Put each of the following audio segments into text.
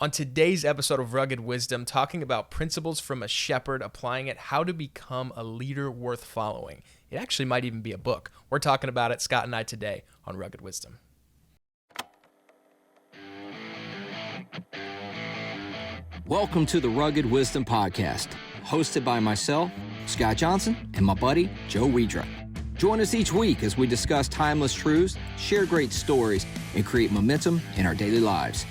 On today's episode of Rugged Wisdom, talking about principles from a shepherd, applying it, how to become a leader worth following. It actually might even be a book. We're talking about it, Scott and I, today on Rugged Wisdom. Welcome to the Rugged Wisdom Podcast, hosted by myself, Scott Johnson, and my buddy, Joe Weider. Join us each week as we discuss timeless truths, share great stories, and create momentum in our daily lives.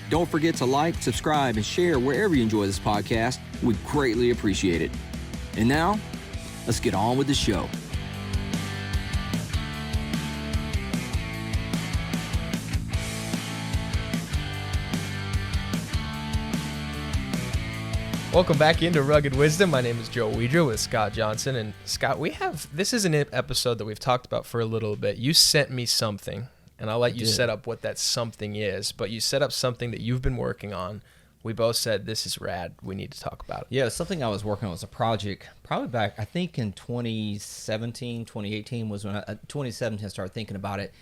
Don't forget to like, subscribe, and share wherever you enjoy this podcast. We'd greatly appreciate it. And now, let's get on with the show. Welcome back into Rugged Wisdom. My name is Joe Weider with Scott Johnson. And Scott, this is an episode that we've talked about for a little bit. You sent me something, and I'll let you set up what that something is, but you set up something that you've been working on. We both said, this is rad. We need to talk about it. Yeah, something I was working on was a project probably back, I think in 2017, 2018 was when 2017 I started thinking about it.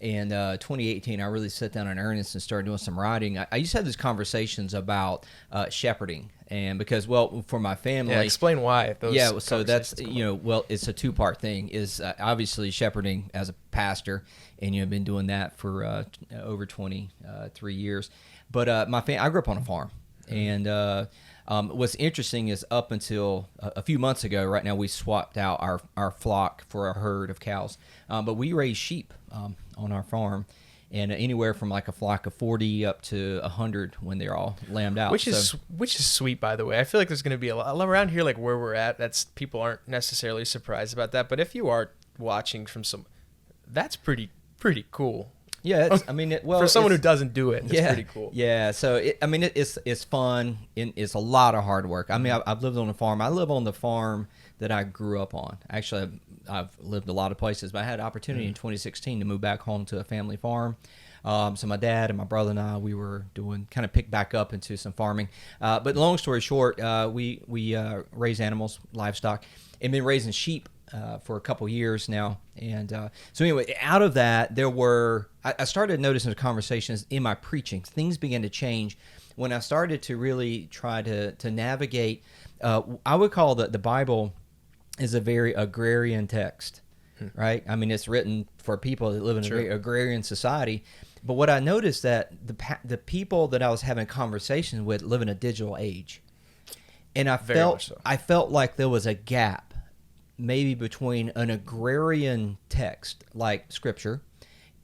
And 2018, I really sat down in earnest and started doing some writing. I used to have these conversations about shepherding. And because, well, for my family... Yeah, explain why. So that's, it's a two-part thing. Is obviously shepherding as a pastor, and I've been doing that for over 23 years. But I grew up on a farm. And what's interesting is up until a few months ago, right now we swapped out our flock for a herd of cows. But we raise sheep on our farm. And anywhere from like a flock of 40 up to 100 when they're all lambed out. Which is sweet, by the way. I feel like there's going to be a lot around here, like where we're at. People aren't necessarily surprised about that. But if you are watching from that's pretty cool. Yeah, for someone who doesn't do it, it's pretty cool. Yeah, so it's fun. And it's a lot of hard work. I mean, I've lived on a farm. I live on the farm that I grew up on. Actually, I've lived a lot of places, but I had an opportunity in 2016 to move back home to a family farm. So my dad and my brother and I, we were picked back up into some farming. But long story short, we raise animals, livestock, and been raising sheep for a couple years now. And so anyway, out of that, I started noticing the conversations in my preaching. Things began to change when I started to really try to navigate. I would call the Bible is a very agrarian text, right? I mean, it's written for people that live in a very agrarian society. But what I noticed that the people that I was having conversations with live in a digital age, and I felt like there was a gap, maybe between an agrarian text like Scripture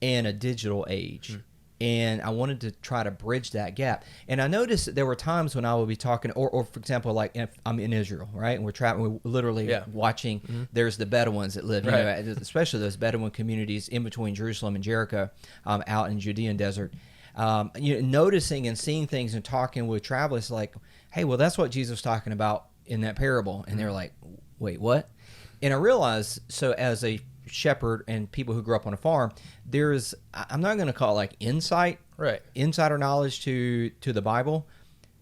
and a digital age. And I wanted to try to bridge that gap. And I noticed that there were times when I would be talking, or for example, like if I'm in Israel, right? And we're literally watching, there's the Bedouins that live, especially those Bedouin communities in between Jerusalem and Jericho, out in Judean desert. Noticing and seeing things and talking with travelers like, hey, well, that's what Jesus was talking about in that parable. And they're like, wait, what? And I realized, so as a shepherd and people who grew up on a farm, I'm not going to call it like insider knowledge to the Bible,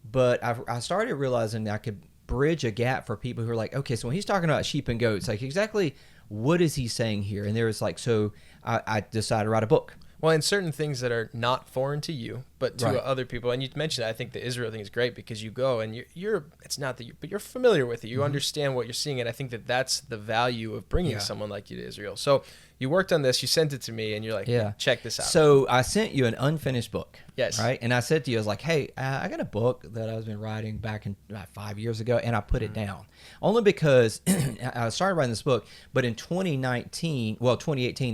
but I started realizing that I could bridge a gap for people who are like, okay, so when he's talking about sheep and goats, like exactly what is he saying here? And there was like, so I decided to write a book. Well, and certain things that are not foreign to you, but to other people. And you mentioned that. I think the Israel thing is great because you go and it's not that but you're familiar with it. You understand what you're seeing. And I think that's the value of bringing someone like you to Israel. So you worked on this, you sent it to me, and you're like, check this out. So I sent you an unfinished book. Yes. Right? And I said to you, I was like, hey, I got a book that I've been writing back in about 5 years ago, and I put it down. Only because I started writing this book, but in 2018,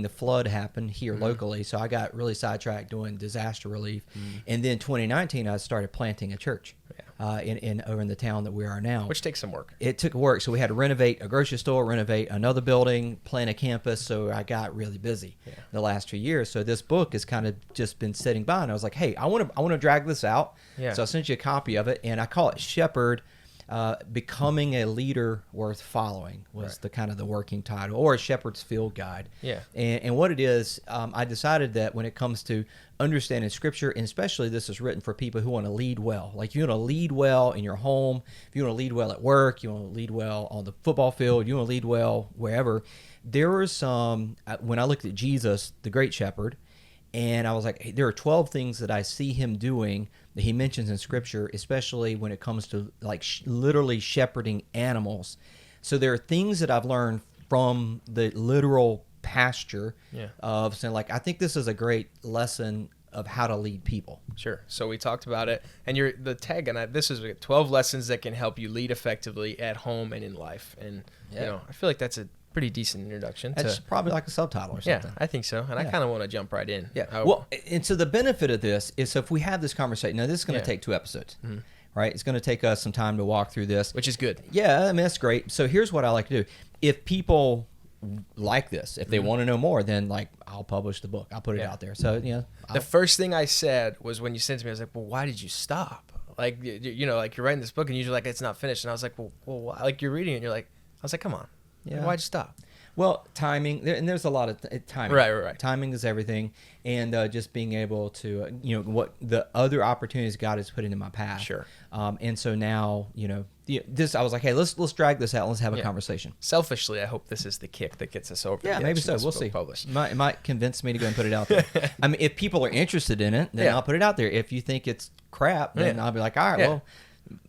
the flood happened here locally, so I got really sidetracked doing disaster relief. And then 2019, I started planting a church. Over in the town that we are now. Which takes some work. It took work. So we had to renovate a grocery store, renovate another building, plant a campus. So I got really busy the last 2 years. So this book has kind of just been sitting by. And I was like, hey, I want to drag this out. Yeah. So I sent you a copy of it. And I call it Shepherd, Becoming a Leader Worth Following was the kind of the working title, or a Shepherd's Field Guide. Yeah. And what it is, I decided that when it comes to understanding Scripture, and especially this is written for people who want to lead well. Like you want to lead well in your home, if you want to lead well at work, you want to lead well on the football field, you want to lead well wherever. There were some, when I looked at Jesus, the great shepherd, and I was like, hey, there are 12 things that I see him doing that he mentions in Scripture, especially when it comes to like literally shepherding animals. So there are things that I've learned from the literal pasture of saying, like, I think this is a great lesson of how to lead people. Sure. So we talked about it, and the tag on this is 12 lessons that can help you lead effectively at home and in life. And I feel like that's a pretty decent introduction. That's probably like a subtitle or something. Yeah, I think so. And I kind of want to jump right in. Yeah. Well, and so the benefit of this is, if we have this conversation, now this is going to take 2 episodes. Mm-hmm. Right? It's going to take us some time to walk through this. Which is good. Yeah, I mean, that's great. So here's what I like to do. If people like this, if they want to know more, then like I'll publish the book. I'll put it out there. So, the first thing I said was, when you sent it to me, I was like, well, why did you stop? Like, like you're writing this book and you're like, it's not finished. And I was like, well, like you're reading it and you're like, I was like, come on. Yeah. Why'd you stop? Well, timing, and there's a lot of timing. Right. Timing is everything, and just being able to, what the other opportunities God has put into my path. Sure. And so now, this, I was like, hey, let's drag this out. Let's have a conversation. Selfishly, I hope this is the kick that gets us over. Yeah, maybe so. We'll see. Published. It might convince me to go and put it out there. I mean, if people are interested in it, then I'll put it out there. If you think it's crap, then I'll be like, all right, well.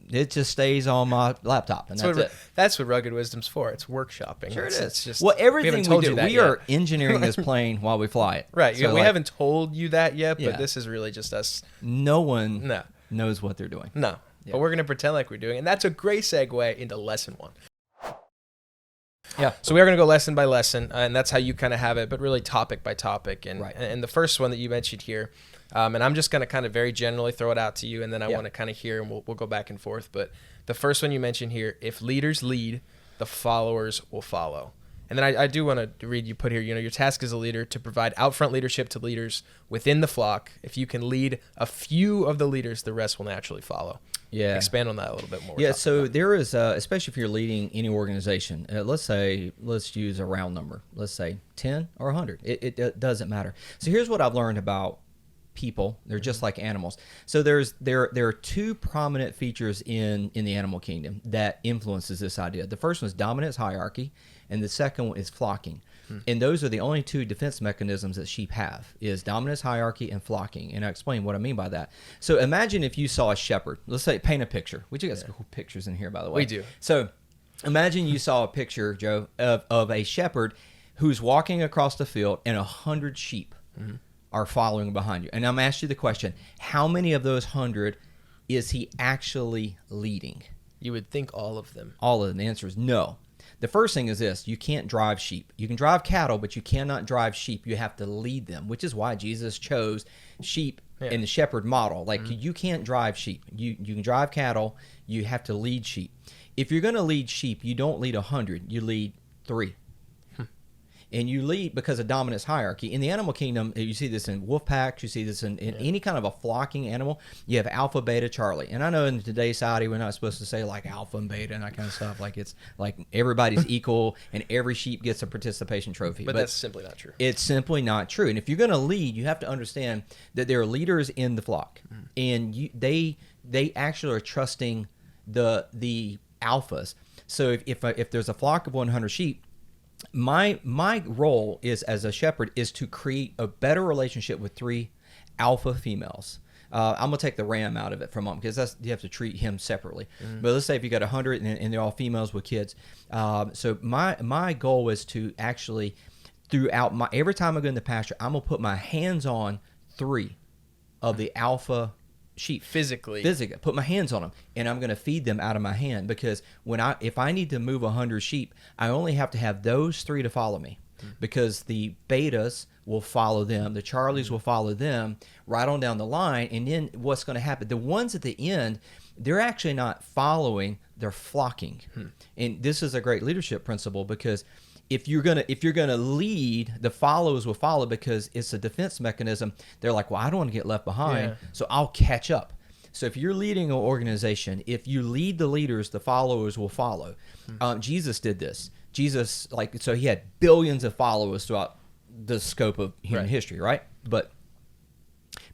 It just stays on my laptop, and that's it. That's what Rugged Wisdom's for. It's workshopping. Sure, it is. It's just, everything we do, we are engineering this plane while we fly it. Right. So we haven't told you that yet, but this is really just us. No one knows what they're doing. No. Yeah. But we're going to pretend like we're doing it. And that's a great segue into lesson 1. Yeah. So we are going to go lesson by lesson, and that's how you kind of have it, but really topic by topic. And the first one that you mentioned here, and I'm just going to kind of very generally throw it out to you, and then I want to kind of hear, and we'll go back and forth. But the first one you mentioned here, if leaders lead, the followers will follow. And then I do want to read, you put here, your task as a leader to provide out-front leadership to leaders within the flock. If you can lead a few of the leaders, the rest will naturally follow. Yeah. Expand on that a little bit more. Yeah, so there is, especially if you're leading any organization, let's use a round number. Let's say 10 or 100. It doesn't matter. So here's what I've learned about people. They're just like animals. So there are 2 prominent features in the animal kingdom that influences this idea. The first one is dominance hierarchy, and the second one is flocking. And those are the only 2 defense mechanisms that sheep have, is dominance hierarchy and flocking. And I'll explain what I mean by that. So imagine if you saw a shepherd. Let's say, paint a picture. We do got some cool pictures in here, by the way. We do. So imagine you saw a picture, Joe, of a shepherd who's walking across the field, and 100 sheep are following behind you. And I'm asking you the question, how many of those 100 is he actually leading? You would think all of them. All of them. The answer is no. The first thing is this: you can't drive sheep. You can drive cattle, but you cannot drive sheep. You have to lead them, which is why Jesus chose sheep in the shepherd model. Like, you can't drive sheep. You can drive cattle. You have to lead sheep. If you're going to lead sheep, you don't lead 100. You lead 3. And you lead because of dominance hierarchy. In the animal kingdom, you see this in wolf packs, you see this in any kind of a flocking animal. You have alpha, beta, Charlie. And I know in today's society, we're not supposed to say like alpha and beta and that kind of stuff. Like, it's like everybody's equal and every sheep gets a participation trophy. But that's simply not true. It's simply not true. And if you're going to lead, you have to understand that there are leaders in the flock. And they actually are trusting the alphas. So if there's a flock of 100 sheep, my role is, as a shepherd, is to create a better relationship with 3 alpha females. I'm gonna take the ram out of it for a moment, because you have to treat him separately. But let's say if you got 100 and they're all females with kids. So my goal is to actually, throughout every time I go in the pasture, I'm gonna put my hands on 3 of the alpha sheep physically put my hands on them, and I'm going to feed them out of my hand, because if I need to move 100 sheep, I only have to have those 3 to follow me, because the betas will follow them, the Charlies will follow them right on down the line. And then what's going to happen, the ones at the end, they're actually not following, they're flocking. And this is a great leadership principle, because if you're gonna lead, the followers will follow, because it's a defense mechanism. They're like, well, I don't want to get left behind, so I'll catch up. So if you're leading an organization, if you lead the leaders, the followers will follow. Jesus did this. Jesus, so he had billions of followers throughout the scope of human history, right? But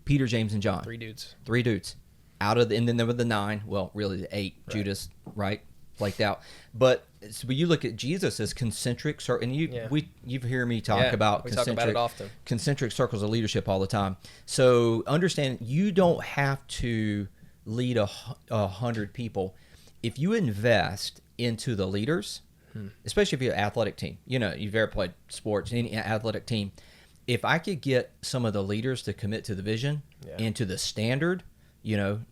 Peter, James, and John, 3 dudes. and then there were the 9. Well, really the 8. Judas, right? flaked out. But so when you look at Jesus as concentric circles, and you hear me talk about talk about it often. Concentric circles of leadership all the time. So understand, you don't have to lead 100 people. If you invest into the leaders, especially if you're an athletic team, you've ever played sports, any athletic team. If I could get some of the leaders to commit to the vision and to the standard,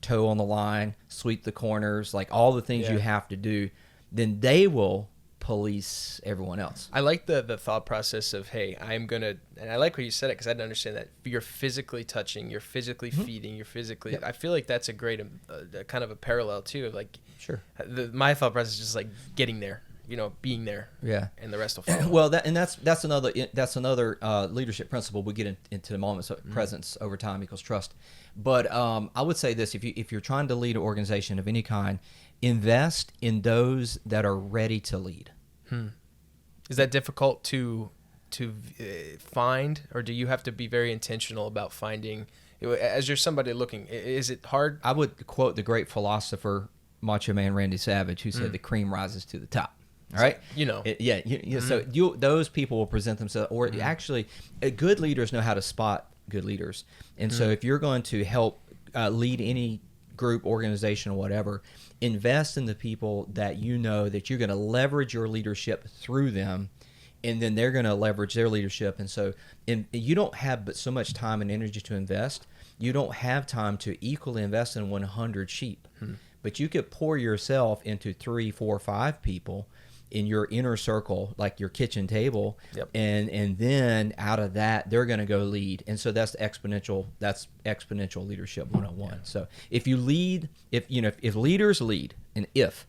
toe on the line, sweep the corners, like all the things you have to do, then they will police everyone else. I like the thought process of, hey, I'm going to, and I like what you said it, because I didn't understand that. You're physically touching, you're physically feeding, you're physically, I feel like that's a great kind of a parallel too, of like, sure. My thought process is just like getting there. Being there, and the rest will follow. Well, that's another leadership principle we get into in a moment. So presence over time equals trust. But I would say this: if you're trying to lead an organization of any kind, invest in those that are ready to lead. Is that difficult to find, or do you have to be very intentional about finding? As you're somebody looking, is it hard? I would quote the great philosopher, Macho Man Randy Savage, who said, "The cream rises to the top." All right, So those people will present themselves, or actually, good leaders know how to spot good leaders. And so, if you're going to help lead any group, organization, or whatever, invest in the people that that you're going to leverage your leadership through them, and then they're going to leverage their leadership. And so, you don't have but so much time and energy to invest. You don't have time to equally invest in 100 sheep, but you could pour yourself into 3, 4, 5 people in your inner circle, like your kitchen table, and then out of that they're going to go lead. And so that's exponential leadership 101. So if you lead, if leaders lead, and if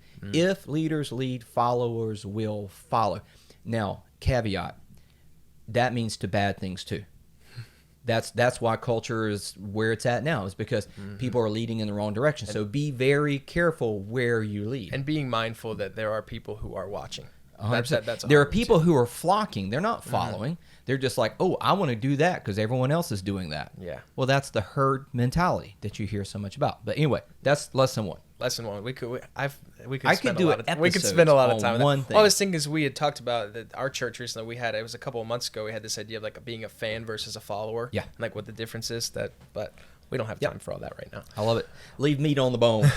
leaders lead, followers will follow. Now, caveat, that means to bad things too. That's why culture is where it's at now, is because people are leading in the wrong direction. So be very careful where you lead. And being mindful that there are people who are watching. There are people who are flocking. They're not following. They're just like, oh, I want to do that because everyone else is doing that. Yeah. Well, that's the herd mentality that you hear so much about. But anyway, that's lesson one. Lesson one. We could spend a lot of time on one thing. All I was thinking is, we had talked about that our church recently. It was a couple of months ago. We had this idea of like being a fan versus a follower. Yeah. And like what the difference is. But we don't have time for all that right now. I love it. Leave meat on the bone.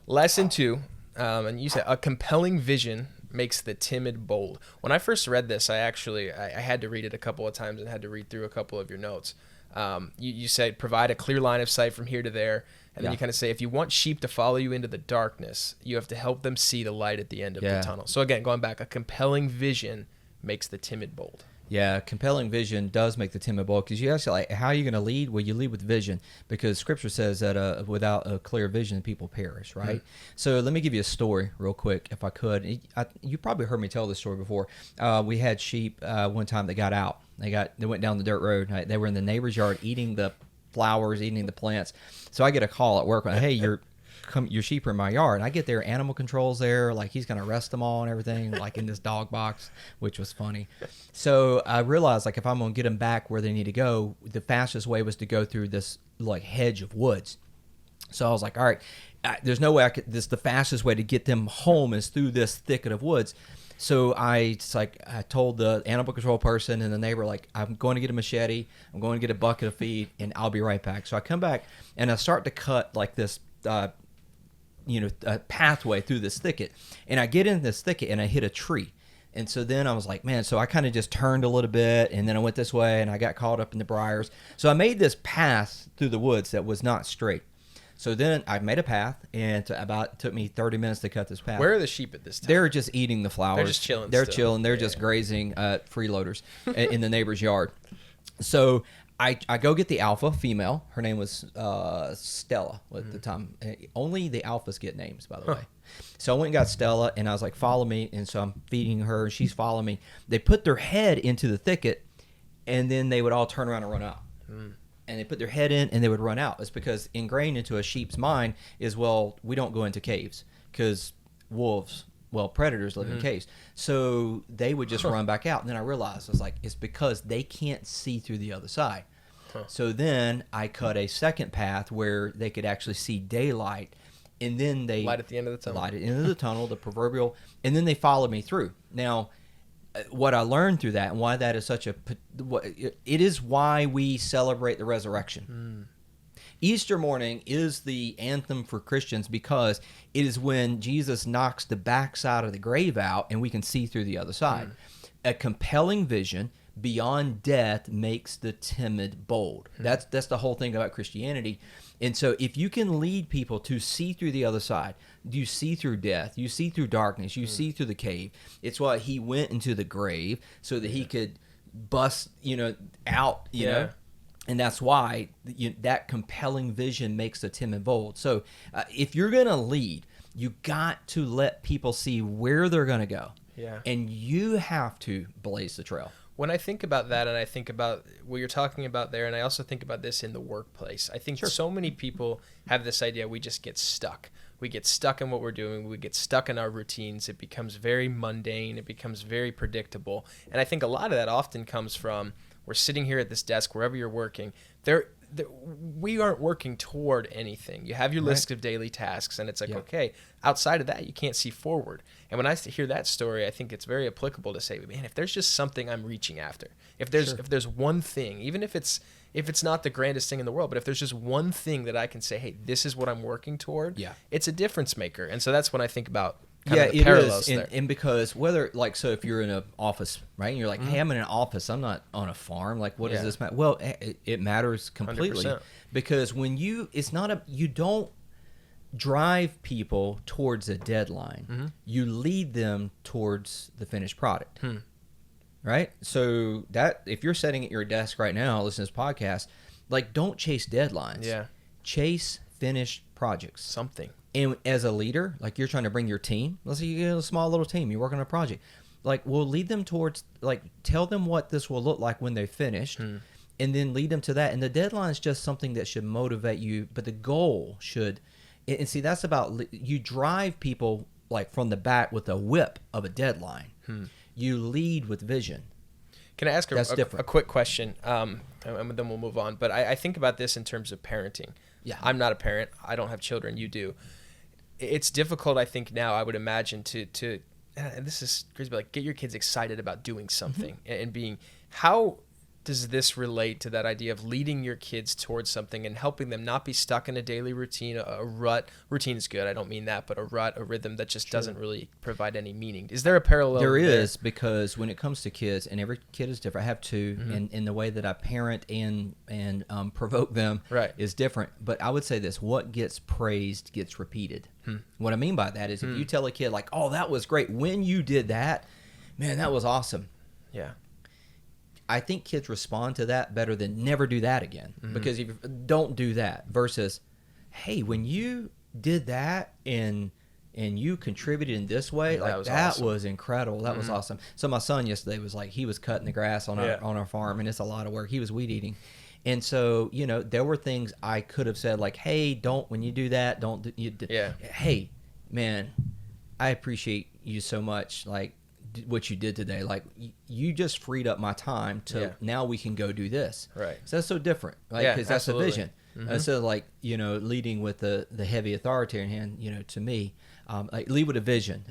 Lesson 2, and you said a compelling vision makes the timid bold. When I first read this, I had to read it a couple of times and had to read through a couple of your notes. You said provide a clear line of sight from here to there. And then you kind of say, if you want sheep to follow you into the darkness, you have to help them see the light at the end of the tunnel. So again, going back, a compelling vision makes the timid bold. Yeah, compelling vision does make the timid bold, because you ask, like, how are you going to lead? Well, you lead with vision, because Scripture says that without a clear vision, people perish, right? So let me give you a story real quick, if I could. You probably heard me tell this story before. We had sheep one time that got out. They went down the dirt road. They were in the neighbor's yard eating the flowers, eating the plants. So I get a call at work, hey, your sheep are in my yard. And I get there, animal control's there, like he's going to arrest them all and everything, like in this dog box, which was funny. So I realized, like, if I'm going to get them back where they need to go, the fastest way was to go through this like hedge of woods. So I was like, all right, there's no way the fastest way to get them home is through this thicket of woods. So I told the animal control person and the neighbor, like, I'm going to get a machete, I'm going to get a bucket of feed, and I'll be right back. So I come back and I start to cut like this, a pathway through this thicket, and I get in this thicket and I hit a tree. And so then I was like, man, so I kind of just turned a little bit, and then I went this way and I got caught up in the briars. So I made this path through the woods that was not straight. So then I made a path, and it took me 30 minutes to cut this path. Where are the sheep at this time? They're just eating the flowers. They're just chilling. They're chilling. They're just grazing freeloaders in the neighbor's yard. So I go get the alpha female. Her name was Stella at the time. Only the alphas get names, by the way. So I went and got Stella, and I was like, follow me. And so I'm feeding her, and she's following me. They put their head into the thicket, and then they would all turn around and run out. And they put their head in and they would run out. It's because ingrained into a sheep's mind is, well, we don't go into caves because predators live in caves. So they would just run back out. And then I realized, it's because they can't see through the other side. So then I cut a second path where they could actually see daylight. and then they light at the end of the tunnel. Light at the end of the tunnel, the proverbial, and then they follow me through. Now, what I learned through that and why that is such a, it is why we celebrate the resurrection. Easter morning is the anthem for Christians because it is when Jesus knocks the backside of the grave out and we can see through the other side. A compelling vision beyond death makes the timid bold. That's the whole thing about Christianity. And so if you can lead people to see through the other side, you see through death, you see through darkness, you see through the cave. It's why he went into the grave so that he could bust, out, you know. And that's why that compelling vision makes the timid bold. So if you're going to lead, you got to let people see where they're going to go. Yeah. And you have to blaze the trail. When I think about that, and I think about what you're talking about there, and I also think about this in the workplace, I think so many people have this idea we just get stuck. We get stuck in what we're doing. We get stuck in our routines. It becomes very mundane. It becomes very predictable. And I think a lot of that often comes from we're sitting here at this desk, wherever you're working. We aren't working toward anything. You have your list of daily tasks, and it's like, okay, outside of that, you can't see forward. And when I hear that story, I think it's very applicable to say, man, if there's just something I'm reaching after, if there's one thing, even if it's not the grandest thing in the world, but if there's just one thing that I can say, hey, this is what I'm working toward, it's a difference maker. And so that's when I think about the parallels there. And because whether, like, so if you're in an office, right, and you're like, hey, I'm in an office, I'm not on a farm, like, what does this matter? Well, it matters completely 100%. Because when you don't drive people towards a deadline, you lead them towards the finished product. Right? So that if you're sitting at your desk right now listening to this podcast, like, don't chase deadlines. Chase finished projects. Something. And as a leader, like, you're trying to bring your team, let's say you have a small little team, you work on a project, like, we'll lead them towards, like, tell them what this will look like when they're finished, and then lead them to that. And the deadline is just something that should motivate you, but the goal should, and see, that's about, you drive people, like, from the back with a whip of a deadline. You lead with vision. Can I ask a quick question? And then we'll move on. But I think about this in terms of parenting. I'm not a parent. I don't have children. You do. It's difficult, I think, now, I would imagine, to and this is crazy, but, like, get your kids excited about doing something and being, how does this relate to that idea of leading your kids towards something and helping them not be stuck in a daily routine, a rut? Routine is good, I don't mean that, but a rut, a rhythm that just doesn't really provide any meaning. Is there a parallel there? There is, because when it comes to kids, and every kid is different. I have two, and in the way that I parent and provoke them is different. But I would say this: what gets praised gets repeated. What I mean by that is, if you tell a kid, like, oh, that was great, when you did that, man, that was awesome. I think kids respond to that better than never do that again. Because if you don't do that, versus, hey, when you did that and you contributed in this way, like, that awesome. Was incredible. That was awesome. So my son yesterday was like, he was cutting the grass on our farm, and it's a lot of work. He was weed eating. And so, there were things I could have said, like, hey, when you do that, hey, man, I appreciate you so much. Like, what you did today, like, you just freed up my time to now we can go do this. Right. So that's so different, right? Because that's a vision. Instead of, like, leading with the heavy authoritarian hand, to me, like, lead with a vision.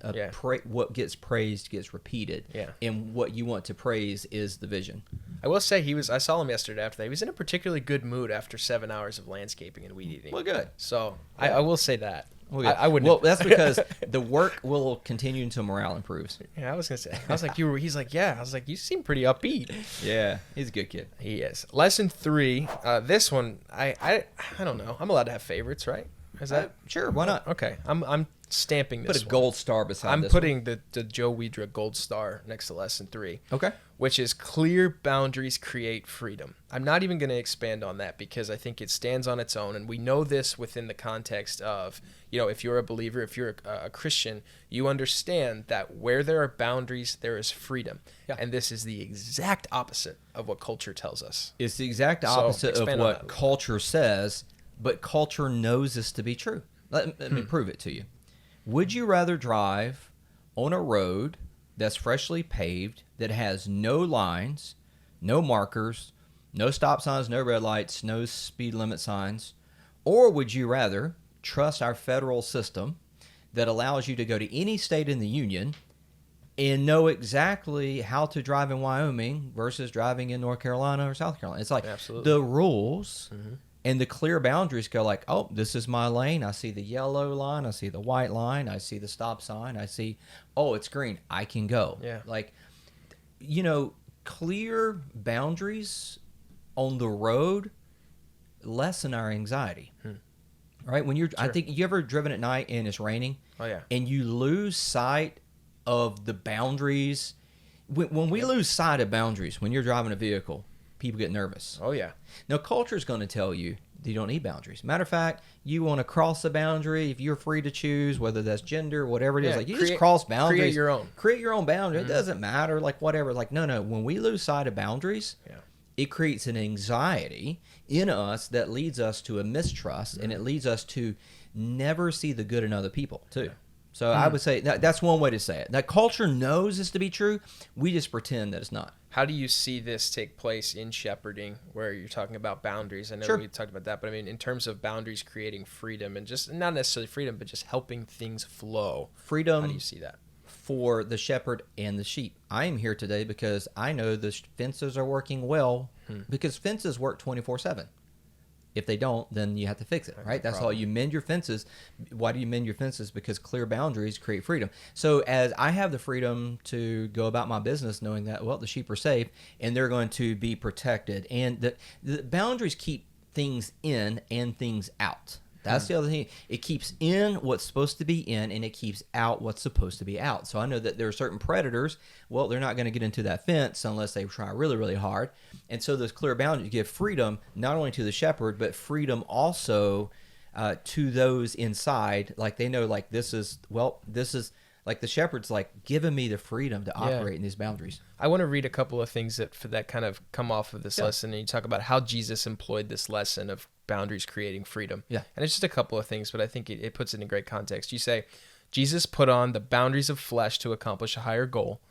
What gets praised gets repeated. And what you want to praise is the vision. I will say I saw him yesterday after that. He was in a particularly good mood after 7 hours of landscaping and weed eating. Well, good. So I will say that. I wouldn't. Well, that's because the work will continue until morale improves. Yeah, I was gonna say. I was like, he's like, yeah. I was like, you seem pretty upbeat. Yeah, he's a good kid. He is. Lesson 3. This one, I don't know. I'm allowed to have favorites, right? Is that sure? Why not? Okay, I'm stamping this. Put a gold star beside. I'm putting the Joe Weider gold star next to lesson 3. Okay. Which is clear boundaries create freedom. I'm not even going to expand on that because I think it stands on its own, and we know this within the context of, if you're a believer, if you're a Christian, you understand that where there are boundaries, there is freedom. And this is the exact opposite of what culture tells us. It's the exact opposite of what culture says, but culture knows this to be true. Let me prove it to you. Would you rather drive on a road that's freshly paved, that has no lines, no markers, no stop signs, no red lights, no speed limit signs, or would you rather trust our federal system that allows you to go to any state in the union and know exactly how to drive in Wyoming versus driving in North Carolina or South Carolina. It's like the rules and the clear boundaries go like, oh, this is my lane. I see the yellow line. I see the white line. I see the stop sign. I see, oh, it's green. I can go. Yeah. Like, clear boundaries on the road lessen our anxiety. Right? When I think you ever driven at night and it's raining? Oh, yeah. And you lose sight of the boundaries. When we lose sight of boundaries, when you're driving a vehicle, people get nervous. Oh, yeah. Now, culture is going to tell you that you don't need boundaries. Matter of fact, you want to cross a boundary, if you're free to choose, whether that's gender, whatever it is, like you just cross boundaries. Create your own. Create your own boundary. It doesn't matter, like whatever. Like, no. When we lose sight of boundaries, it creates an anxiety in us that leads us to a mistrust, and it leads us to never see the good in other people, too. So I would say that's one way to say it. That culture knows this to be true. We just pretend that it's not. How do you see this take place in shepherding, where you're talking about boundaries? I know we talked about that, but I mean, in terms of boundaries creating freedom, and just not necessarily freedom, but just helping things flow. Freedom. How do you see that? For the shepherd and the sheep. I am here today because I know the fences are working well, because fences work 24/7. If they don't, then you have to fix it, right? That's all. You mend your fences. Why do you mend your fences? Because clear boundaries create freedom. So as I have the freedom to go about my business knowing that, well, the sheep are safe and they're going to be protected. And the boundaries keep things in and things out. That's the other thing. It keeps in what's supposed to be in, and it keeps out what's supposed to be out. So I know that there are certain predators, well, they're not going to get into that fence unless they try really, really hard. And so those clear boundaries give freedom not only to the shepherd, but freedom also to those inside. Like they know, like this is like the shepherd's like giving me the freedom to operate in these boundaries. I want to read a couple of things that kind of come off of this lesson, and you talk about how Jesus employed this lesson of boundaries creating freedom. Yeah. And it's just a couple of things, but I think it puts it in great context. You say, Jesus put on the boundaries of flesh to accomplish a higher goal.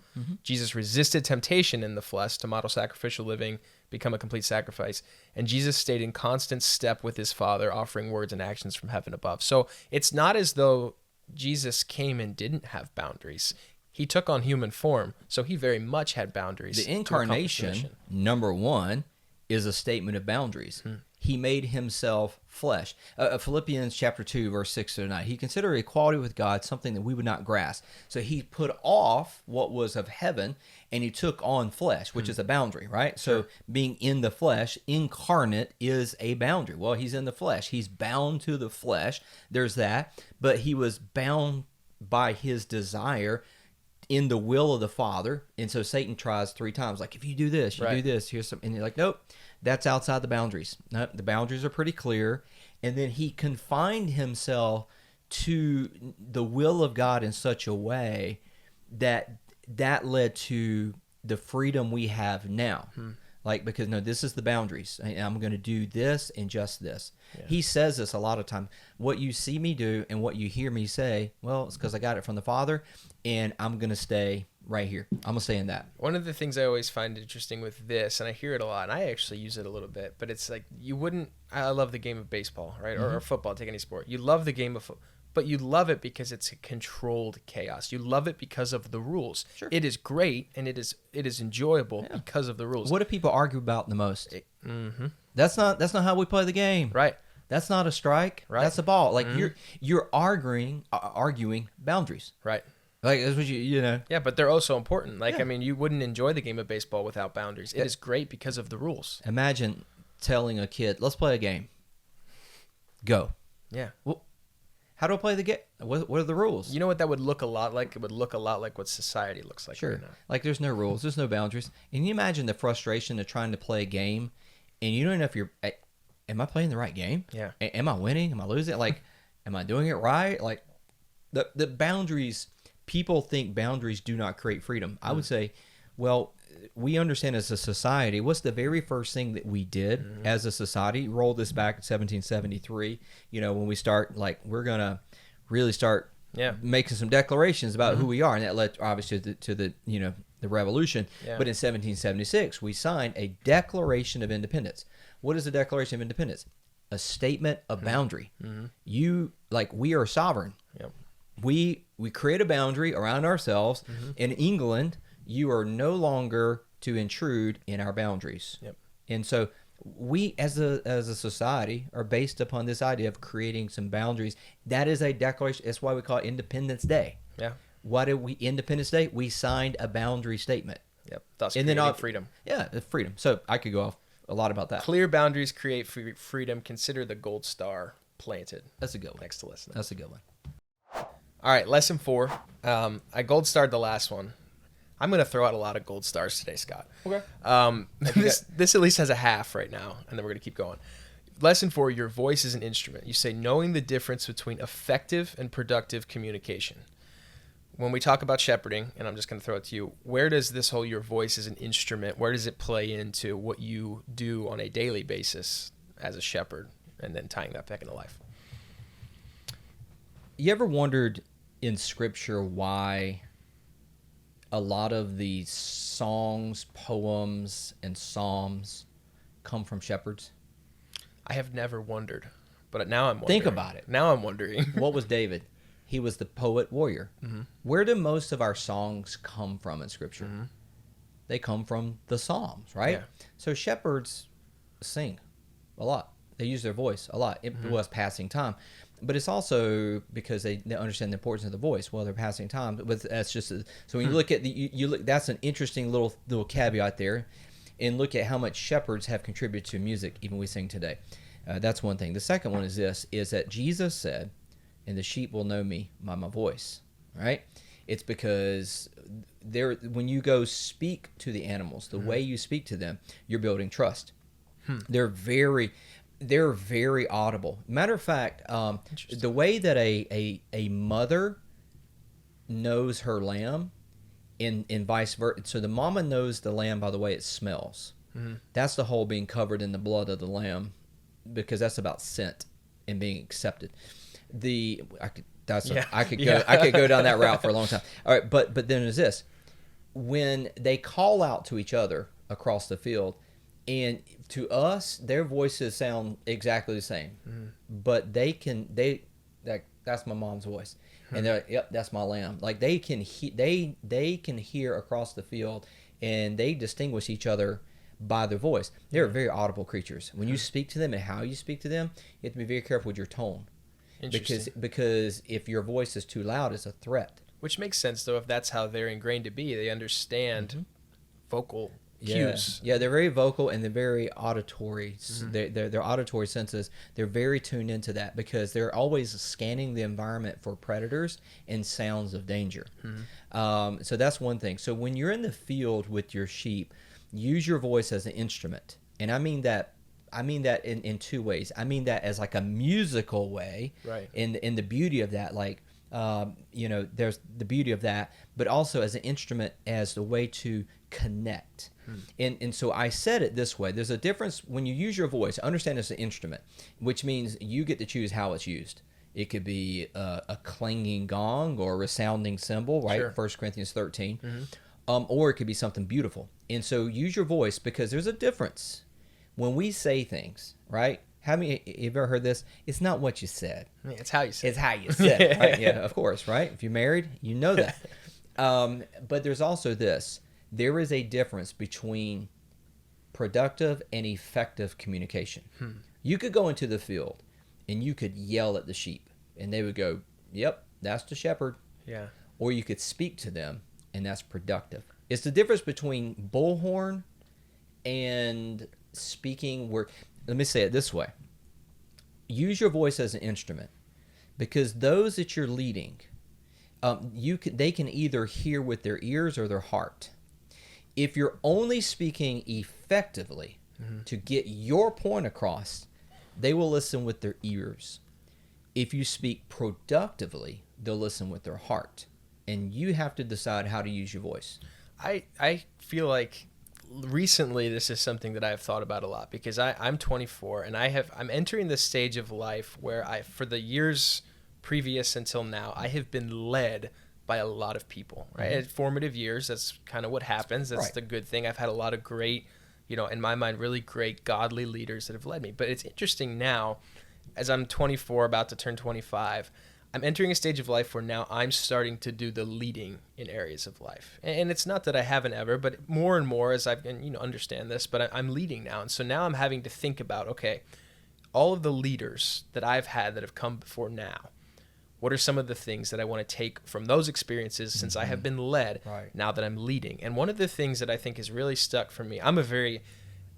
Jesus resisted temptation in the flesh to model sacrificial living, become a complete sacrifice. And Jesus stayed in constant step with his Father, offering words and actions from heaven above. So it's not as though Jesus came and didn't have boundaries. He took on human form, so he very much had boundaries. The incarnation, number one, is a statement of boundaries. He made himself flesh. Philippians chapter 2, verse 6 to 9. He considered equality with God something that we would not grasp. So he put off what was of heaven, and he took on flesh, which is a boundary, right? So being in the flesh, incarnate is a boundary. Well, he's in the flesh. He's bound to the flesh. There's that. But he was bound by his desire in the will of the Father. And so Satan tries 3 times, like, if you do this, you do this, here's some, and you're like, nope, that's outside the boundaries. No, the boundaries are pretty clear. And then he confined himself to the will of God in such a way that led to the freedom we have now. Like, because no, this is the boundaries. I'm going to do this and just this. Yeah. He says this a lot of times. What you see me do and what you hear me say, well, it's because I got it from the Father, and I'm going to stay right here. I'm going to stay in that. One of the things I always find interesting with this, and I hear it a lot, and I actually use it a little bit, but it's like I love the game of baseball, right? Or football, take any sport. You love the game of football. But you love it because it's a controlled chaos. You love it because of the rules. Sure. It is great, and it is enjoyable because of the rules. What do people argue about the most? That's not how we play the game. Right. That's not a strike. Right. That's a ball. Like you're arguing boundaries. Right. Like that's what you know. Yeah, but they're also important. Like I mean, you wouldn't enjoy the game of baseball without boundaries. It is great because of the rules. Imagine telling a kid, "Let's play a game." Go. Yeah. Well, how do I play the game? What are the rules? You know what that would look a lot like? It would look a lot like what society looks like. Sure. Right now. Like there's no rules. There's no boundaries. And you imagine the frustration of trying to play a game and you don't know if you're, am I playing the right game? Yeah. Am I winning? Am I losing? Like, am I doing it right? Like the boundaries, people think boundaries do not create freedom. I would say, well, we understand as a society, what's the very first thing that we did as a society? Roll this back in 1773, when we start, like, we're going to really start making some declarations about who we are. And that led, obviously, to the the revolution. Yeah. But in 1776, we signed a Declaration of Independence. What is the Declaration of Independence? a statement of boundary. Mm-hmm. We are sovereign. Yep. We create a boundary around ourselves. Mm-hmm. In England, you are no longer to intrude in our boundaries. Yep. And so we as a society are based upon this idea of creating some boundaries. That is a declaration. That's why we call it Independence Day. Yeah. Why did we Independence Day? We signed a boundary statement. Yep. Thus And creating then freedom. Yeah, freedom. So I could go off a lot about that. Clear boundaries create freedom. Consider the gold star planted. That's a good one. Next to listening. That's a good one. All right, lesson 4. I gold starred the last one. I'm going to throw out a lot of gold stars today, Scott. Okay. This at least has a half right now, and then we're going to keep going. Lesson 4, your voice is an instrument. You say knowing the difference between effective and productive communication. When we talk about shepherding, and I'm just going to throw it to you, where does this whole your voice as an instrument, where does it play into what you do on a daily basis as a shepherd, and then tying that back into life? You ever wondered in Scripture why a lot of the songs, poems, and psalms come from shepherds? I have never wondered, but now I'm wondering. Think about it. Now I'm wondering. What was David? He was the poet warrior. Mm-hmm. Where do most of our songs come from in Scripture? Mm-hmm. They come from the Psalms, right? Yeah. So shepherds sing a lot. They use their voice a lot. It was passing time. But it's also because they understand the importance of the voice while they're passing time. But that's just so when you look at you look. That's an interesting little caveat there, and look at how much shepherds have contributed to music, even we sing today. That's one thing. The second one is this: is that Jesus said, "And the sheep will know me by my voice." Right? It's because when you go speak to the animals, the way you speak to them, you're building trust. They're very audible. Matter of fact, the way that a mother knows her lamb, and vice versa. So the mama knows the lamb by the way it smells. Mm-hmm. That's the whole being covered in the blood of the lamb, because that's about scent and being accepted. I could go down that route for a long time. All right, but then there's this: when they call out to each other across the field. And to us, their voices sound exactly the same, but that's my mom's voice, and they're like, yep, that's my lamb. Like they can hear across the field, and they distinguish each other by their voice. They're very audible creatures. When you speak to them and how you speak to them, you have to be very careful with your tone, because if your voice is too loud, it's a threat. Which makes sense though, if that's how they're ingrained to be. They understand vocal cues. Yeah, they're very vocal and they're very auditory. Their auditory senses, they're very tuned into that because they're always scanning the environment for predators and sounds of danger. So that's one thing. So when you're in the field with your sheep, use your voice as an instrument. And I mean that in two ways. I mean that as like a musical way, right? In the beauty of that, like there's the beauty of that, but also as an instrument as the way to connect. And so I said it this way: there's a difference when you use your voice. Understand it's an instrument, which means you get to choose how it's used. It could be a clanging gong or a resounding cymbal, right? Sure. 1 Corinthians 13. Or it could be something beautiful. And so use your voice, because there's a difference when we say things, right? Have you ever heard this? It's not what you said. It's how you said it. It's how you said it, right? Yeah, of course, right? If you're married, you know that. But there's also this. There is a difference between productive and effective communication. You could go into the field and you could yell at the sheep and they would go, yep, that's the shepherd. Yeah. Or you could speak to them and that's productive. It's the difference between bullhorn and speaking where, let me say it this way. Use your voice as an instrument, because those that you're leading, they can either hear with their ears or their heart. If you're only speaking effectively to get your point across, they will listen with their ears. If you speak productively, they'll listen with their heart. And you have to decide how to use your voice. I feel like recently this is something that I've thought about a lot, because I'm 24 and I'm entering this stage of life where for the years previous until now, I have been led by a lot of people, right? At formative years, that's kind of what happens. That's the good thing. I've had a lot of great in my mind, really great godly leaders that have led me. But it's interesting now, as I'm 24, about to turn 25, I'm entering a stage of life where now I'm starting to do the leading in areas of life. And it's not that I haven't ever, but more and more as I've been, understand this, but I'm leading now. And so now I'm having to think about, okay, all of the leaders that I've had that have come before now, what are some of the things that I want to take from those experiences since I have been led now that I'm leading? And one of the things that I think has really stuck for me, I'm a very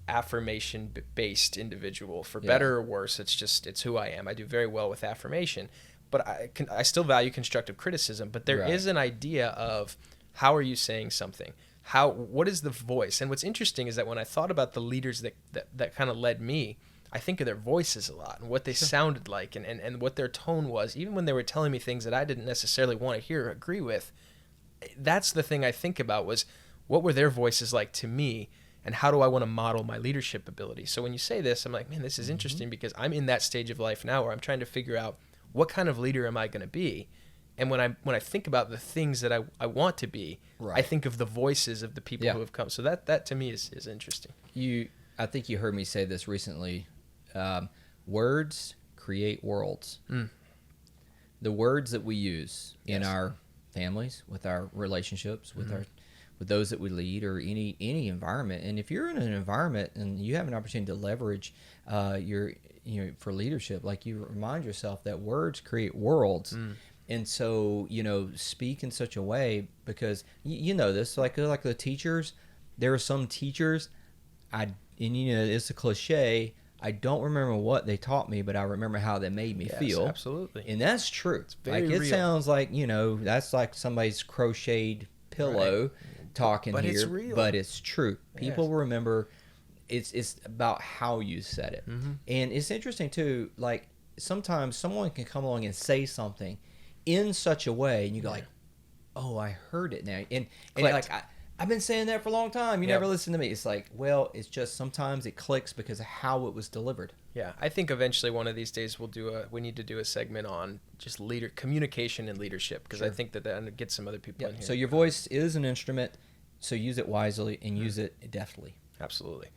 affirmation-based individual, for better or worse. It's who I am. I do very well with affirmation. But I still value constructive criticism. But there is an idea of how are you saying something? What is the voice? And what's interesting is that when I thought about the leaders that kind of led me, I think of their voices a lot and what they sounded like and what their tone was, even when they were telling me things that I didn't necessarily want to hear or agree with. That's the thing I think about, was what were their voices like to me, and how do I want to model my leadership ability? So when you say this, I'm like, man, this is interesting, because I'm in that stage of life now where I'm trying to figure out, what kind of leader am I going to be? And when I think about the things that I want to be, I think of the voices of the people who have come. So that to me is interesting. I think you heard me say this recently. Words create worlds. The words that we use in our families, with our relationships, with with those that we lead, or any environment. And if you're in an environment and you have an opportunity to leverage for leadership, like, you remind yourself that words create worlds. And so, speak in such a way, because you know this, like the teachers, there are some teachers, it's a cliche, I don't remember what they taught me, but I remember how they made me feel. Absolutely. And that's true. It's very real. Sounds like, that's like somebody's crocheted pillow talking but here. It's real. But it's true. People remember. It's about how you said it. And it's interesting too, like, sometimes someone can come along and say something in such a way, and you go like, oh, I heard it now. And like, I've been saying that for a long time. You never listen to me. It's like, well, it's just sometimes it clicks because of how it was delivered. Yeah, I think eventually one of these days we need to do a segment on just communication and leadership, because I think that gets some other people in here. So your voice is an instrument, so use it wisely and use it deftly. Absolutely.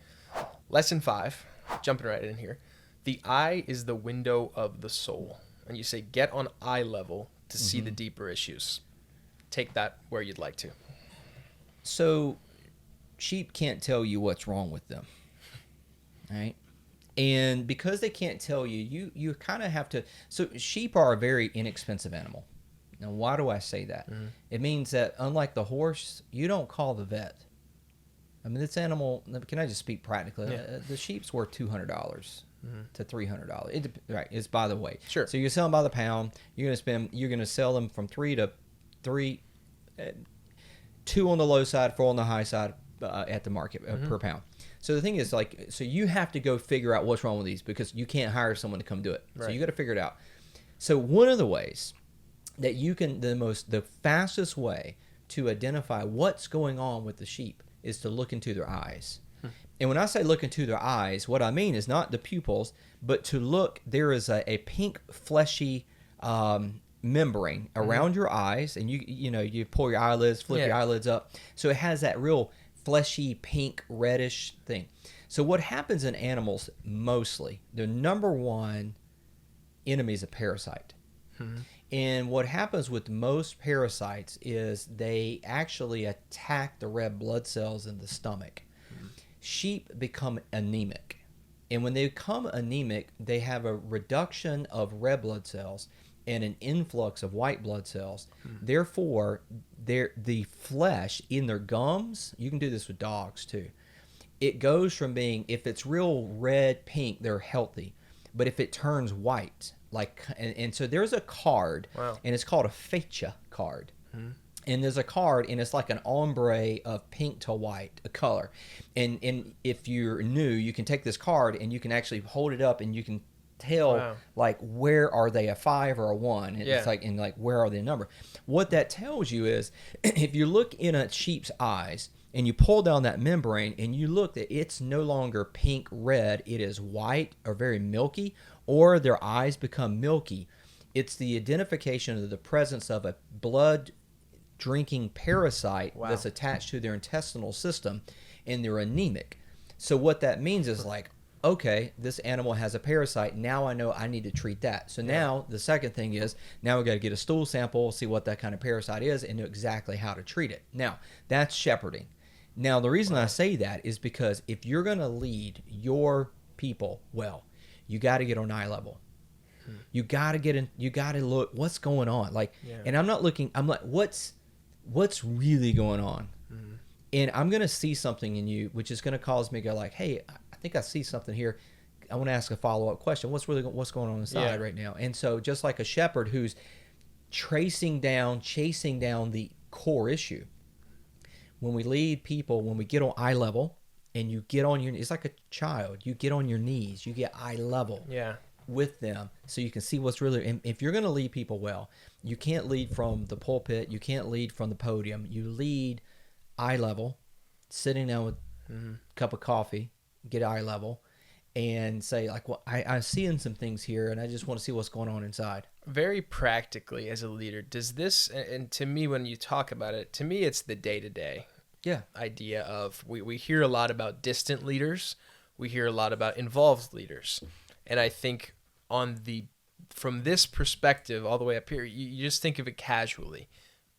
Lesson 5, jumping right in here. The eye is the window of the soul. And you say, get on eye level to see the deeper issues. Take that where you'd like to. So sheep can't tell you what's wrong with them, right? And because they can't tell you, you kind of have to. So sheep are a very inexpensive animal. Now, why do I say that? It means that, unlike the horse, you don't call the vet. I mean, this animal, can I just speak practically? The sheep's worth $200 to $300. It's by the weight. Sure. So you're selling by the pound. You're going to sell them from 3 to 3, 2 on the low side, 4 on the high side at the market per pound. So the thing is, like, so you have to go figure out what's wrong with these, because you can't hire someone to come do it. Right. So you got to figure it out. So one of the ways that you can, the fastest way to identify what's going on with the sheep is to look into their eyes. And when I say look into their eyes, what I mean is not the pupils, but to look, there is a pink fleshy membrane around your eyes, and you pull your eyelids, flip your eyelids up, so it has that real fleshy pink reddish thing. So what happens in animals, mostly, the number one enemy is a parasite. And what happens with most parasites is they actually attack the red blood cells in the stomach. Sheep become anemic, and when they become anemic, they have a reduction of red blood cells and an influx of white blood cells. Therefore, the flesh in their gums, you can do this with dogs too, it goes from being, if it's real red, pink, they're healthy. But if it turns white, and so there's a card, and it's called a fascia card. And there's a card, and it's like an ombre of pink to white, a color. And if you're new, you can take this card, and you can actually hold it up, and you can tell, like, where are they, a 5 or a 1? And it's like, and like, where are they a number? What that tells you is, if you look in a sheep's eyes, and you pull down that membrane, and you look that it's no longer pink red, it is white or very milky, or their eyes become milky, it's the identification of the presence of a blood drinking parasite that's attached to their intestinal system, and they're anemic. So what that means is like, okay, this animal has a parasite. Now I know I need to treat that. So now the second thing is, now we got to get a stool sample, see what that kind of parasite is, and know exactly how to treat it. Now, that's shepherding. Now, the reason I say that is because if you're going to lead your people well, you got to get on eye level. You got to get in, you got to look what's going on. Like, and I'm like, what's really going on? And I'm going to see something in you, which is going to cause me to go like, hey, I think I see something here. I want to ask a follow-up question. What's going on inside right now? And so just like a shepherd who's chasing down the core issue, when we lead people, when we get on eye level and you get on your, it's like a child, you get on your knees, you get eye level with them so you can see what's really, and if you're going to lead people well, you can't lead from the pulpit, you can't lead from the podium, you lead eye level, sitting down with a cup of coffee, get eye level, and say like, well, I'm seeing some things here, and I just want to see what's going on inside. Very practically, as a leader, does this, and to me, when you talk about it, to me, it's the day-to-day idea of, we hear a lot about distant leaders, we hear a lot about involved leaders, and I think from this perspective, all the way up here, you just think of it casually.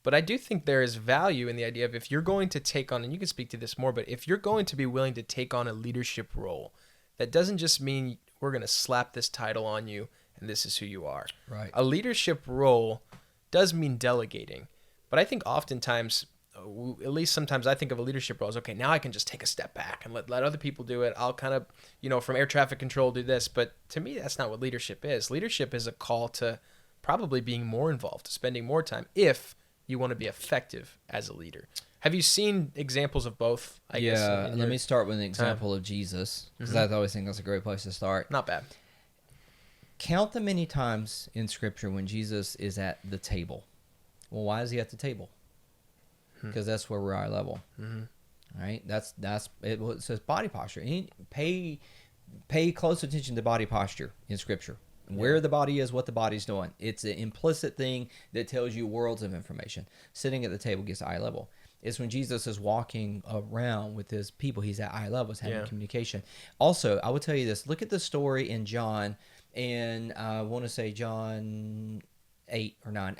But I do think there is value in the idea of, if you're going to take on, and you can speak to this more, but if you're going to be willing to take on a leadership role, that doesn't just mean we're going to slap this title on you and this is who you are. Right. A leadership role does mean delegating. But I think oftentimes, at least sometimes, I think of a leadership role as, okay, now I can just take a step back and let other people do it. I'll kind of, from air traffic control, do this. But to me, that's not what leadership is. Leadership is a call to probably being more involved, to spending more time, if you want to be effective as a leader. Have you seen examples of both? I guess. Let me start with an example of Jesus, because I always think that's a great place to start. Not bad. Count the many times in Scripture when Jesus is at the table. Well, why is he at the table? Because that's where we're eye level. Right? That's it. It says body posture. Pay close attention to body posture in Scripture. Where the body is, what the body's doing. It's an implicit thing that tells you worlds of information. Sitting at the table gets eye level. It's when Jesus is walking around with his people, he's at eye level, he's having communication. Also, I will tell you this. Look at the story in John, and I want to say John 8 or 9.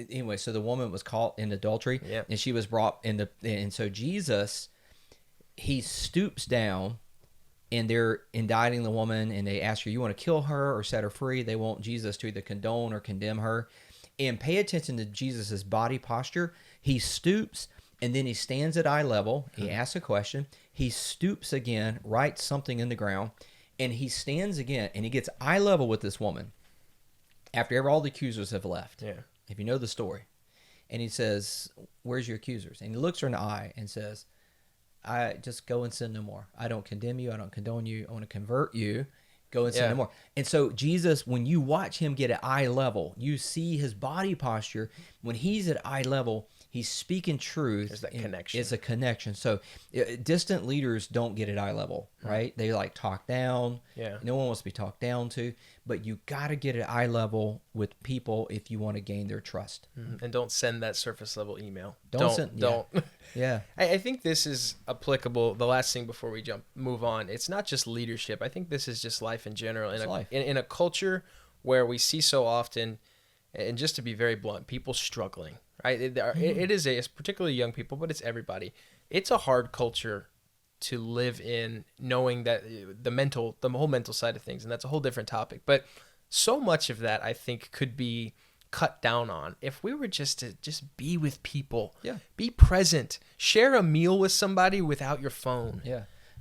Anyway, so the woman was caught in adultery, and she was brought in and so Jesus, he stoops down, and they're indicting the woman, and they ask her, you want to kill her or set her free? They want Jesus to either condone or condemn her. And pay attention to Jesus's body posture. He stoops, and then he stands at eye level. He asks a question. He stoops again, writes something in the ground, and he stands again, and he gets eye level with this woman after all the accusers have left. If you know the story. And he says, where's your accusers? And he looks her in the eye and says, I just go and sin no more. I don't condemn you. I don't condone you. I want to convert you. Go and sin no more. And so Jesus, when you watch him get at eye level, you see his body posture. When he's at eye level, he's speaking truth. There's that connection. It's a connection. So distant leaders don't get at eye level, right? They like talk down. No one wants to be talked down to. But you got to get at eye level with people if you want to gain their trust. And don't send that surface level email. Don't. I think this is applicable. The last thing before we move on, it's not just leadership. I think this is just life in general. In a culture where we see so often, and just to be very blunt, people struggling, right? It is it's particularly young people, but it's everybody. It's a hard culture to live in, knowing that the whole mental side of things, and that's a whole different topic. But so much of that, I think, could be cut down on if we were to be with people, be present, share a meal with somebody without your phone.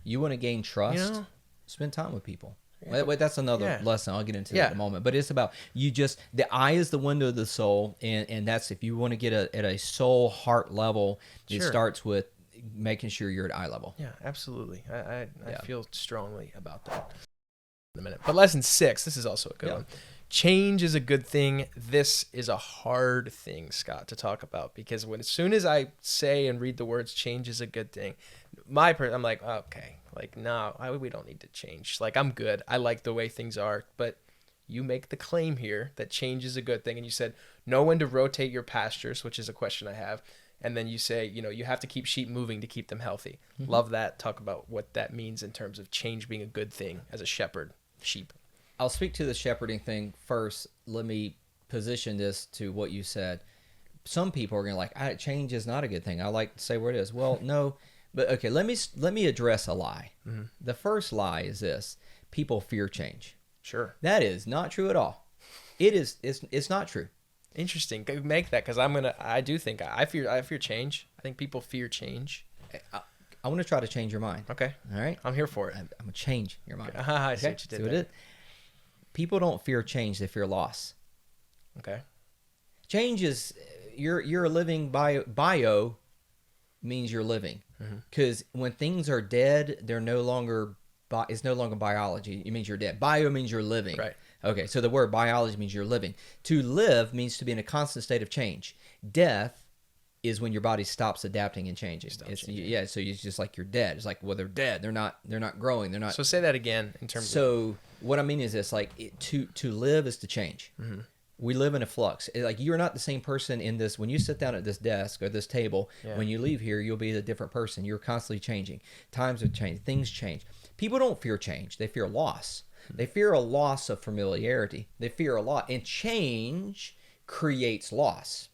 You want to gain trust, spend time with people. Wait, that's another lesson I'll get into in a moment. But it's about the eye is the window of the soul, and that's, if you want to get at a soul heart level, it starts with making sure you're at eye level. Absolutely. I feel strongly about that in a minute. But lesson 6, this is also a good one. Change is a good thing. This is a hard thing, Scott, to talk about, because as soon as I say and read the words change is a good thing, I'm like, okay, like, no, we don't need to change. Like, I'm good. I like the way things are. But you make the claim here that change is a good thing. And you said know when to rotate your pastures, which is a question I have. And then you say, you have to keep sheep moving to keep them healthy. Love that. Talk about what that means in terms of change being a good thing as a shepherd, sheep. I'll speak to the shepherding thing first. Let me position this to what you said. Some people are going to change is not a good thing. I like to say where it is. Well, no, but okay, let me address a lie. The first lie is this: people fear change. Sure. That is not true at all. It's not true. Interesting. Make that, because I fear change. I think people fear change. I want to try to change your mind. Okay. All right. I'm here for it. I'm going to change your mind. I see what you did. See what it is? People don't fear change; they fear loss. Okay. Change is you're living bio means you're living, because when things are dead, they're no longer it's no longer biology. It means you're dead. Bio means you're living. Right. Okay, so the word biology means you're living. To live means to be in a constant state of change. Death is when your body stops adapting and changing. Yeah, so it's just like you're dead. It's like, well, they're dead. They're not growing. They're not. So say that again in terms. So what I mean is this: to live is to change. We live in a flux. Like, you're not the same person in this. When you sit down at this desk or this table, when you leave here, you'll be a different person. You're constantly changing. Times have changed. Things change. People don't fear change. They fear loss. They fear a loss of familiarity. They fear a lot. And change creates loss.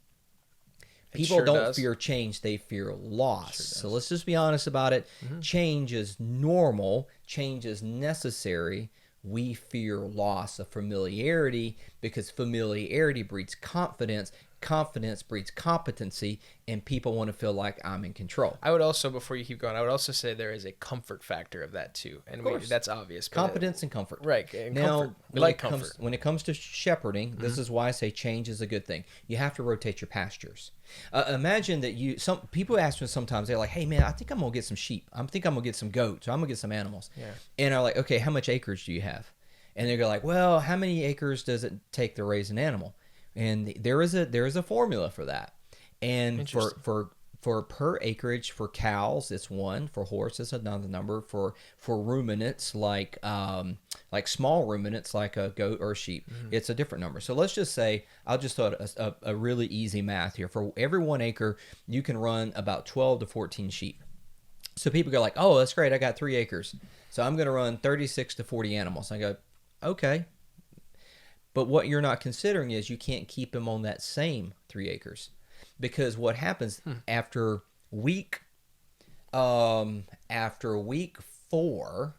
People don't fear change. They fear loss. So let's just be honest about it. Change is normal. Change is necessary. We fear loss of familiarity, because familiarity breeds confidence. Confidence breeds competency, and people want to feel like I'm in control. I would also, before you keep going, I would also say there is a comfort factor of that too, and that's obvious. Competence and comfort, right? And now, comfort. When it comes to shepherding, this is why I say change is a good thing. You have to rotate your pastures. Imagine that some people ask me sometimes, they're like, "Hey man, I think I'm gonna get some sheep. I think I'm gonna get some goats. Or I'm gonna get some animals." Yeah. And I'm like, "Okay, how much acreage do you have?" And they go like, "Well, how many acres does it take to raise an animal?" And there is a formula for that. And for per acreage, for cows, it's one. For horse, it's another number. For ruminants, like small ruminants, like a goat or a sheep, it's a different number. So let's just say, I'll just throw a really easy math here. For every 1 acre, you can run about 12 to 14 sheep. So people go like, "Oh, that's great. I got 3 acres. So I'm going to run 36 to 40 animals." I go, "Okay." But what you're not considering is you can't keep them on that same 3 acres, because what happens after week 4,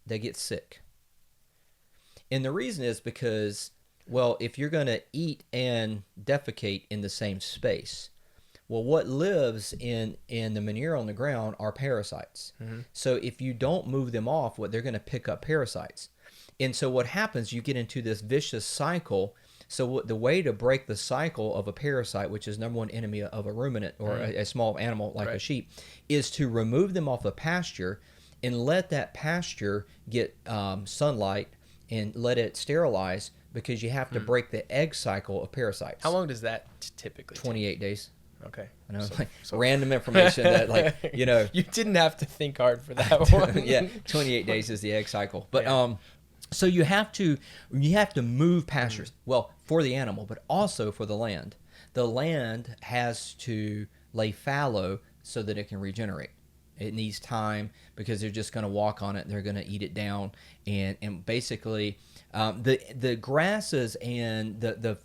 they get sick. And the reason is because, well, if you're going to eat and defecate in the same space, well, what lives in the manure on the ground are parasites. So if you don't move them off, they're going to pick up parasites. And so what happens, you get into this vicious cycle. So the way to break the cycle of a parasite, which is number one enemy of a ruminant or a small animal like a sheep, is to remove them off the pasture and let that pasture get sunlight and let it sterilize, because you have to break the egg cycle of parasites. How long does that typically take? 28 days. Okay. I know, random information that You didn't have to think hard for that one. Yeah, 28 days is the egg cycle. But so you have to move pastures. Well, for the animal, but also for the land. The land has to lay fallow so that it can regenerate. It needs time, because they're just going to walk on it. They're going to eat it down, and basically the grasses and the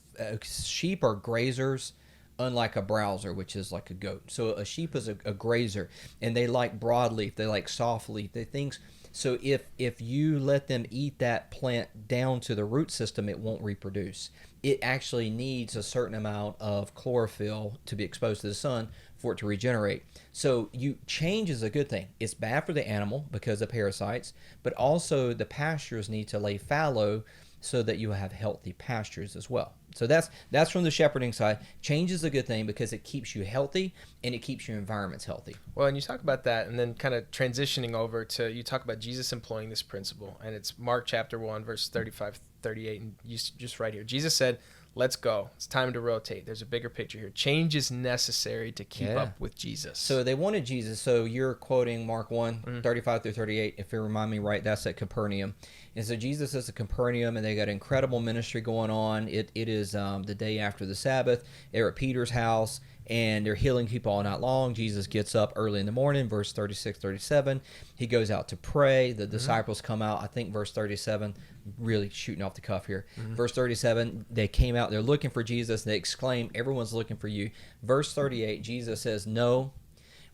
sheep are grazers, unlike a browser, which is like a goat. So a sheep is a grazer, and they like broadleaf, they like soft leaf, they things. So if you let them eat that plant down to the root system, it won't reproduce. It actually needs a certain amount of chlorophyll to be exposed to the sun for it to regenerate. So change is a good thing. It's bad for the animal because of parasites, but also the pastures need to lay fallow so that you have healthy pastures as well. So that's from the shepherding side. Change is a good thing because it keeps you healthy and it keeps your environments healthy. Well, and you talk about that, and then kind of transitioning over to, you talk about Jesus employing this principle, and it's Mark chapter 1, verse 35, 38, and you just right here. Jesus said, let's go. It's time to rotate. There's a bigger picture here. Change is necessary to keep up with Jesus. So they wanted Jesus. So you're quoting Mark 1, 35 through 38. If you remind me right, that's at Capernaum. And so Jesus is at Capernaum, and they got incredible ministry going on. It is the day after the Sabbath. They're at Peter's house, and they're healing people all night long. Jesus gets up early in the morning, verse 36, 37. He goes out to pray. The disciples come out. I think verse 37, really shooting off the cuff here. Verse 37, they came out. They're looking for Jesus. They exclaim, everyone's looking for you. Verse 38, Jesus says, no,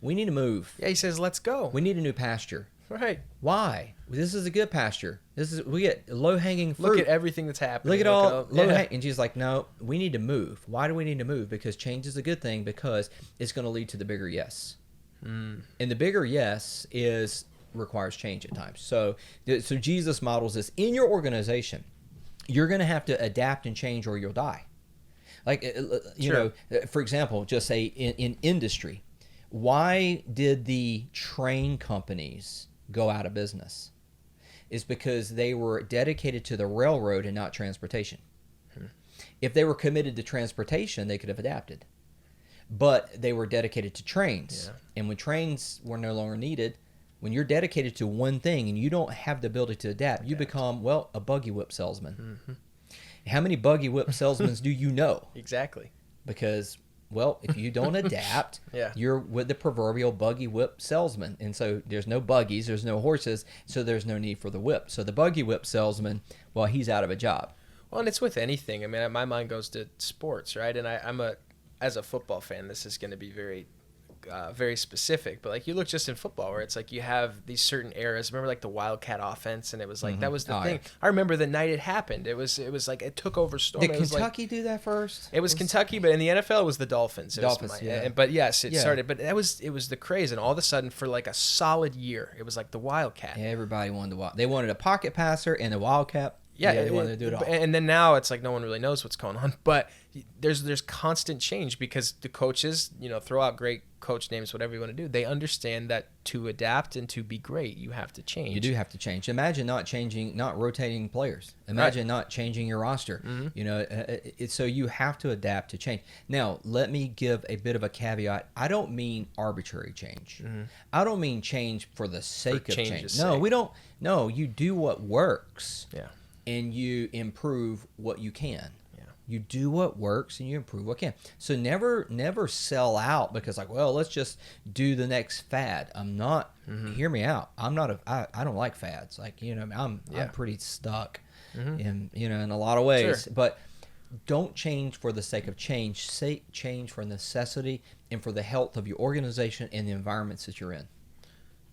we need to move. Yeah, he says, let's go. We need a new pasture. Right. Why? This is a good pasture. We get low-hanging fruit. Look at everything that's happening. Look at all low-hanging. And Jesus like, no, we need to move. Why do we need to move? Because change is a good thing, because it's going to lead to the bigger yes. And the bigger yes requires change at times. So Jesus models this in your organization. You're going to have to adapt and change, or you'll die. Like you know, for example, just say in industry, why did the train companies go out of business? Is because they were dedicated to the railroad and not transportation. If they were committed to transportation, they could have adapted. But they were dedicated to trains. And when trains were no longer needed, when you're dedicated to one thing and you don't have the ability to adapt, you become, well, a buggy whip salesman. How many buggy whip salesmen do you know? Exactly. Because, well, if you don't adapt, you're with the proverbial buggy whip salesman. And so there's no buggies, there's no horses, so there's no need for the whip. So the buggy whip salesman, well, he's out of a job. Well, and it's with anything. I mean, my mind goes to sports, right? And as a football fan, this is going to be very specific, but like you look just in football where it's like you have these certain eras. Remember like the Wildcat offense, and it was like that was the thing. I remember the night it happened. It was like it took over storm. Did Kentucky do that first? It was Kentucky, but in the NFL it was the Dolphins. But yes, it started. But it was the Craze, and all of a sudden for like a solid year, it was like the Wildcat. Yeah, everybody wanted they wanted a pocket passer and a Wildcat. Yeah, they wanted to do it all. And then now it's like no one really knows what's going on. But there's constant change because the coaches, throw out great coach names, whatever you want to do. They understand that to adapt and to be great, you have to change. You do have to change. Imagine not rotating players. Imagine not changing your roster. So you have to adapt to change. Now, let me give a bit of a caveat. I don't mean arbitrary change. I don't mean change for the sake of change. No, we don't. No, you do what works. Yeah. And you improve what you can. You do what works and you improve what can. So never sell out because let's just do the next fad. I'm not. Hear me out. I'm not. I don't like fads. I'm pretty stuck in in a lot of ways. Sure. But don't change for the sake of change. Change for necessity and for the health of your organization and the environments that you're in.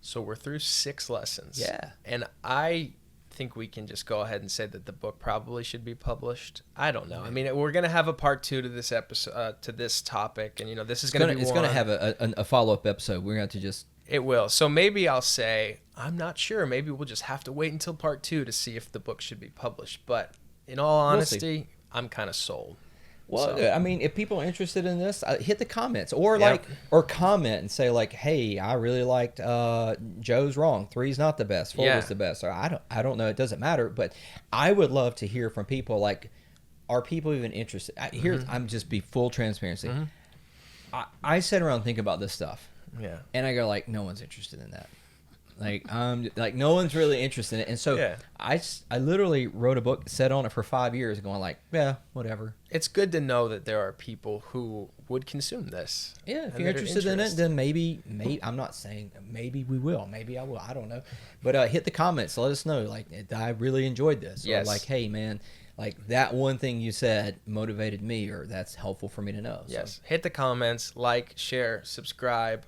So we're through 6 lessons. Yeah. And I think we can just go ahead and say that the book probably should be published. I don't know. I mean, we're going to have a part 2 to this episode, to this topic, and this is going to be it's going to have a follow-up episode. We're going to have to just. It will. So maybe I'll say I'm not sure. Maybe we'll just have to wait until part 2 to see if the book should be published. But in all honesty, I'm kind of sold. Well, so. I mean, if people are interested in this, hit the comments or comment and say hey, I really liked Joe's wrong. 3's not the best. 4 is the best. Or I don't know. It doesn't matter. But I would love to hear from people. Are people even interested? I'm just be full transparency. I sit around and think about this stuff. Yeah. And I go no one's interested in that. No one's really interested in it. And so I literally wrote a book, sat on it for 5 years going whatever. It's good to know that there are people who would consume this. Yeah, if you're interested in it, then maybe I'm not saying maybe we will. Maybe I will. I don't know. But hit the comments. Let us know. I really enjoyed this. Yes. Or hey, man, that one thing you said motivated me, or that's helpful for me to know. Yes. So. Hit the comments, share, subscribe.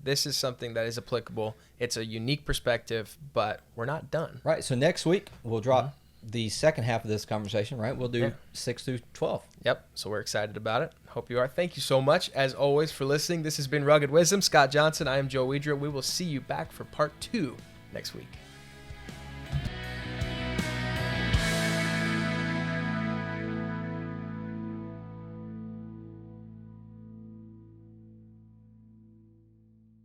This is something that is applicable. It's a unique perspective, but we're not done. Right. So next week we'll drop the second half of this conversation, right? We'll do 6 through 12. Yep. So we're excited about it. Hope you are. Thank you so much, as always, for listening. This has been Rugged Wisdom. Scott Johnson. I am Joe Weider. We will see you back for part 2 next week.